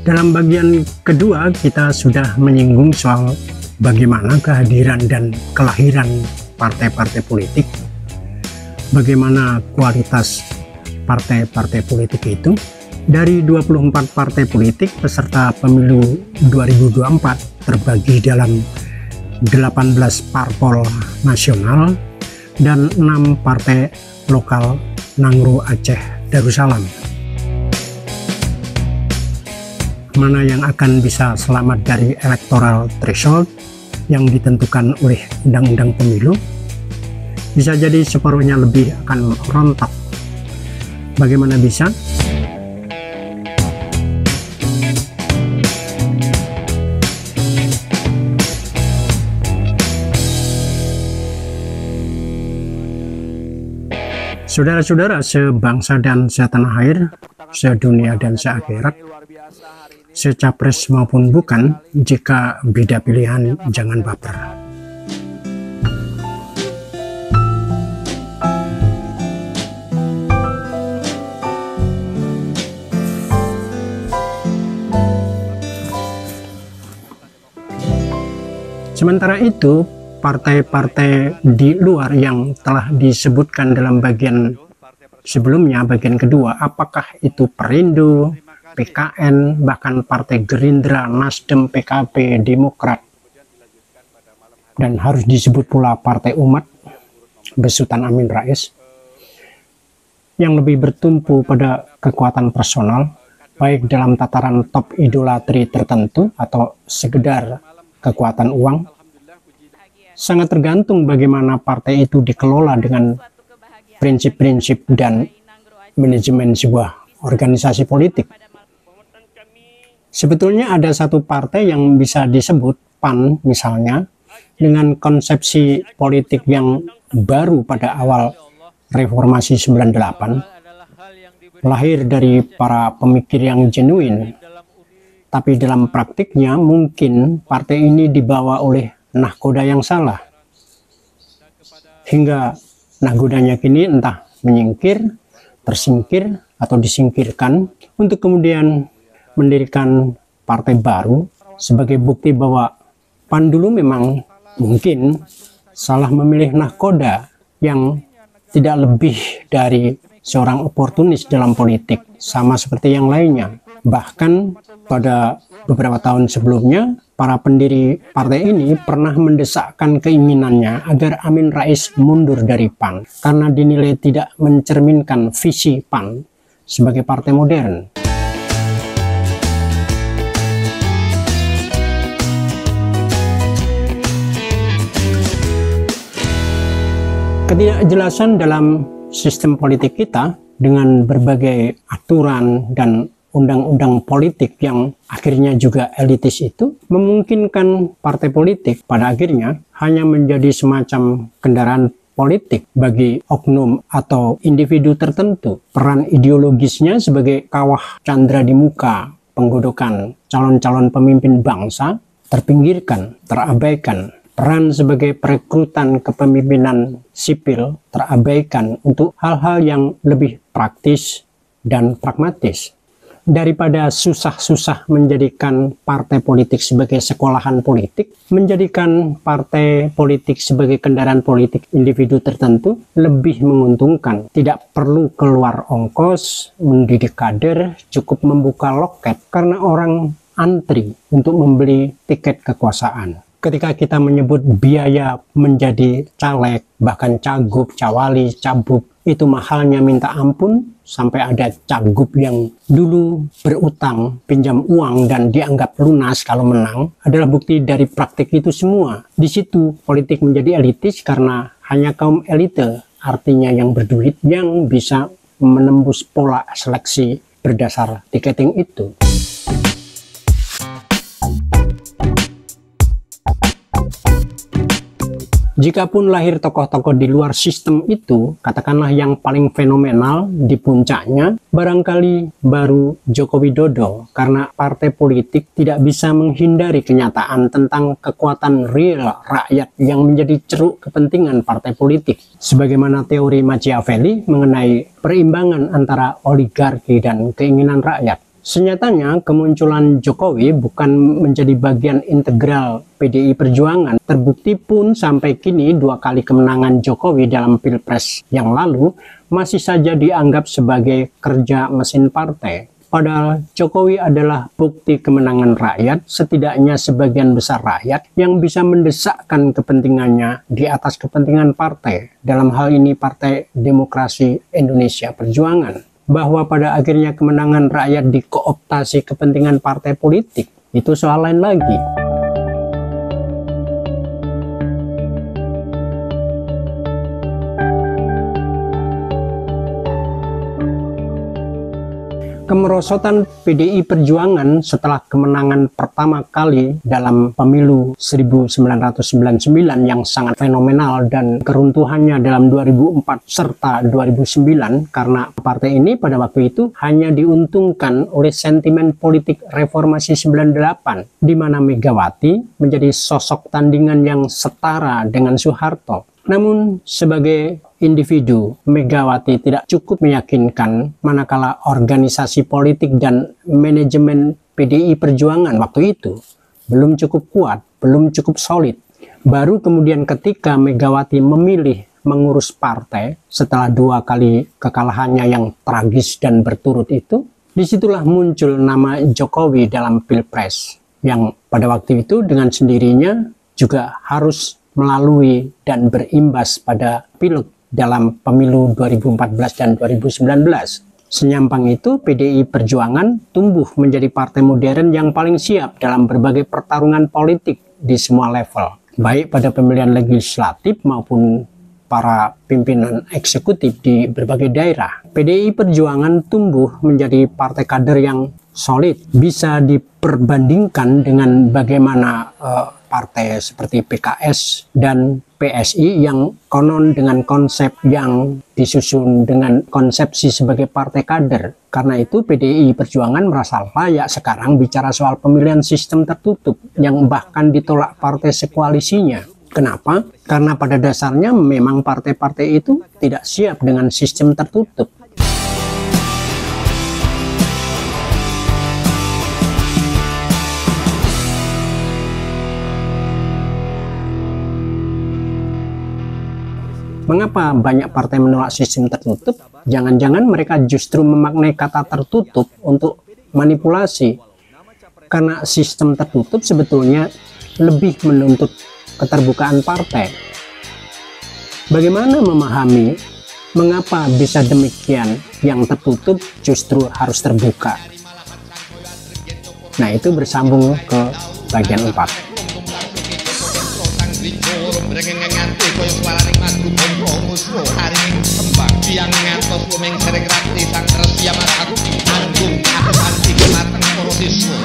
Dalam bagian kedua kita sudah menyinggung soal bagaimana kehadiran dan kelahiran partai-partai politik, bagaimana kualitas partai-partai politik itu. Dari 24 partai politik peserta pemilu 2024 terbagi dalam 18 parpol nasional dan 6 partai lokal Nangro Aceh Darussalam. Mana yang akan bisa selamat dari electoral threshold yang ditentukan oleh undang-undang pemilu? Bisa jadi separuhnya lebih akan rontok. Bagaimana bisa? Saudara-saudara sebangsa dan setanah air, sedunia dan seakhirat, secapres maupun bukan, jika beda pilihan jangan baper. Sementara itu, partai-partai di luar yang telah disebutkan dalam bagian sebelumnya, bagian kedua, apakah itu Perindo, PKN, bahkan Partai Gerindra, Nasdem, PKB, Demokrat, dan harus disebut pula Partai Umat besutan Amin Rais, yang lebih bertumpu pada kekuatan personal, baik dalam tataran top idolatri tertentu atau sekedar kekuatan uang. Sangat tergantung bagaimana partai itu dikelola dengan prinsip-prinsip dan manajemen sebuah organisasi politik. Sebetulnya ada satu partai yang bisa disebut PAN misalnya, dengan konsepsi politik yang baru pada awal reformasi 98, lahir dari para pemikir yang genuine, tapi dalam praktiknya mungkin partai ini dibawa oleh nahkoda yang salah, hingga nahkodanya kini entah menyingkir, tersingkir, atau disingkirkan untuk kemudian mendirikan partai baru sebagai bukti bahwa PAN dulu memang mungkin salah memilih nahkoda yang tidak lebih dari seorang oportunis dalam politik, sama seperti yang lainnya. Bahkan pada beberapa tahun sebelumnya, para pendiri partai ini pernah mendesakkan keinginannya agar Amin Rais mundur dari PAN karena dinilai tidak mencerminkan visi PAN sebagai partai modern. Ketidakjelasan dalam sistem politik kita dengan berbagai aturan dan undang-undang politik yang akhirnya juga elitis itu memungkinkan partai politik pada akhirnya hanya menjadi semacam kendaraan politik bagi oknum atau individu tertentu. Peran ideologisnya sebagai kawah candra di muka penggodokan calon-calon pemimpin bangsa terpinggirkan, terabaikan. Peran sebagai perekrutan kepemimpinan sipil terabaikan untuk hal-hal yang lebih praktis dan pragmatis. Daripada susah-susah menjadikan partai politik sebagai sekolahan politik, menjadikan partai politik sebagai kendaraan politik individu tertentu lebih menguntungkan. Tidak perlu keluar ongkos, mendidik kader, cukup membuka loket karena orang antri untuk membeli tiket kekuasaan. Ketika kita menyebut biaya menjadi caleg, bahkan cagup, cawali, cabuk, itu mahalnya minta ampun, sampai ada cagup yang dulu berutang, pinjam uang dan dianggap lunas kalau menang, adalah bukti dari praktik itu semua. Di situ politik menjadi elitis karena hanya kaum elite, artinya yang berduit, yang bisa menembus pola seleksi berdasar tiketing itu. Jikapun lahir tokoh-tokoh di luar sistem itu, katakanlah yang paling fenomenal di puncaknya, barangkali baru Joko Widodo, karena partai politik tidak bisa menghindari kenyataan tentang kekuatan real rakyat yang menjadi ceruk kepentingan partai politik. Sebagaimana teori Machiavelli mengenai perimbangan antara oligarki dan keinginan rakyat. Senyatanya kemunculan Jokowi bukan menjadi bagian integral PDI Perjuangan. Terbukti pun sampai kini 2 kali kemenangan Jokowi dalam Pilpres yang lalu masih saja dianggap sebagai kerja mesin partai. Padahal Jokowi adalah bukti kemenangan rakyat, setidaknya sebagian besar rakyat yang bisa mendesakkan kepentingannya di atas kepentingan partai. Dalam hal ini Partai Demokrasi Indonesia Perjuangan. Bahwa pada akhirnya kemenangan rakyat dikooptasi kepentingan partai politik, itu soal lain lagi. Kemerosotan PDI Perjuangan setelah kemenangan pertama kali dalam pemilu 1999 yang sangat fenomenal dan keruntuhannya dalam 2004 serta 2009 karena partai ini pada waktu itu hanya diuntungkan oleh sentimen politik reformasi 98 di mana Megawati menjadi sosok tandingan yang setara dengan Soeharto. Namun sebagai individu, Megawati tidak cukup meyakinkan manakala organisasi politik dan manajemen PDI Perjuangan waktu itu belum cukup kuat, belum cukup solid. Baru kemudian ketika Megawati memilih mengurus partai setelah 2 kali kekalahannya yang tragis dan berturut itu, disitulah muncul nama Jokowi dalam Pilpres yang pada waktu itu dengan sendirinya juga harus melalui dan berimbas pada pileg dalam pemilu 2014 dan 2019. Senyampang itu, PDI Perjuangan tumbuh menjadi partai modern yang paling siap dalam berbagai pertarungan politik di semua level, baik pada pemilihan legislatif maupun para pimpinan eksekutif di berbagai daerah. PDI Perjuangan tumbuh menjadi partai kader yang solid, bisa diperbandingkan dengan bagaimana partai seperti PKS dan PSI yang konon dengan konsep yang disusun dengan konsepsi sebagai partai kader. Karena itu PDI Perjuangan merasa layak sekarang bicara soal pemilihan sistem tertutup yang bahkan ditolak partai sekoalisinya. Kenapa? Karena pada dasarnya memang partai-partai itu tidak siap dengan sistem tertutup. Mengapa banyak partai menolak sistem tertutup? Jangan-jangan mereka justru memaknai kata tertutup untuk manipulasi. Karena sistem tertutup sebetulnya lebih menuntut keterbukaan partai. Bagaimana memahami mengapa bisa demikian, yang tertutup justru harus terbuka? Nah, itu bersambung ke bagian 4. Yang ngantos lumeng sereng rakti sang resya mas aku anggung aku santi kemateng porotismu